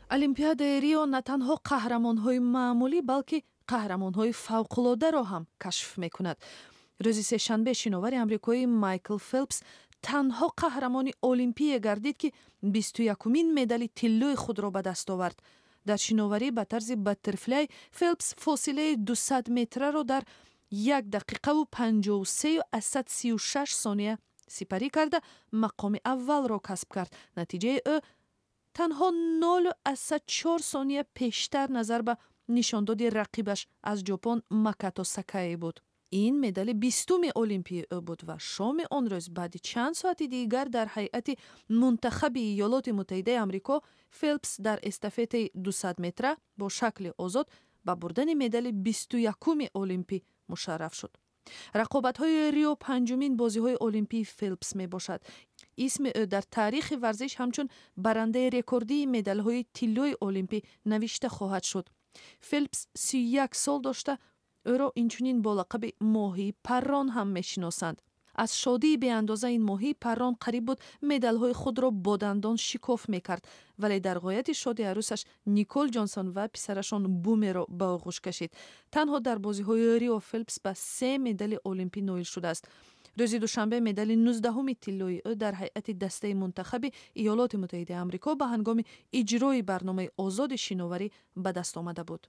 олимпиадаи рио на танҳо қаҳрамонҳои маъмулӣ балки қаҳрамонҳои фавқулодаро ҳам кашф мекунад. рӯзи сешанбе шиновари амрикоӣ Майкл Фелпс танҳо қаҳрамони олимпие гардид, ки 21-умин медали тиллои худро ба даст овард. дар шиноварӣ ба тарзи баттерфляй Фелпс фосилаи 200 метраро дар 1 дақиқаву 53.36 сония сипарӣ карда мақоми аввалро касб кард. натиҷаи ӯ танҳо 0.4 сония пештар назар ба нишондоди рақибаш аз ҷопон Макато Сакаи буд. ин медали 20-уми олимпии ӯ буд ва шоми он рӯз баъди чанд соати дигар дар ҳайати мунтахаби иёлоти муттаҳидаи амрико Фелпс дар эстафетаи 200 метра бо шакли озод ба бурдани медали 21-уми олимпӣ мушарраф шуд. рақобатҳои рио панҷумин бозиҳои олимпии Фелпс мебошад. исми ӯ дар таърихи варзиш ҳамчун барандаи рекордии медалҳои тиллои олимпӣ навишта хоҳад шуд. Фелпс 31 сол дошта ӯро инчунин бо лақаби моҳии паррон ҳам мешиносанд. аз шодии беандоза ин моҳии паррон қариб буд медалҳои худро бо дандон шикоф мекард, вале дар ғояти шоди арӯсаш Никол Ҷонсон ва писарашон Бумеро ба оғӯш кашид. танҳо дар бозиҳои рио Фелпс ба 3 медали олимпӣ ноил шудааст. рӯзи душанбе медали 19-уми тиллои ӯ дар ҳайати дастаи мунтахаби иёлоти муттаҳидаи амрико ба ҳангоми иҷрои барномаи озоди шиноварӣ ба даст омада буд.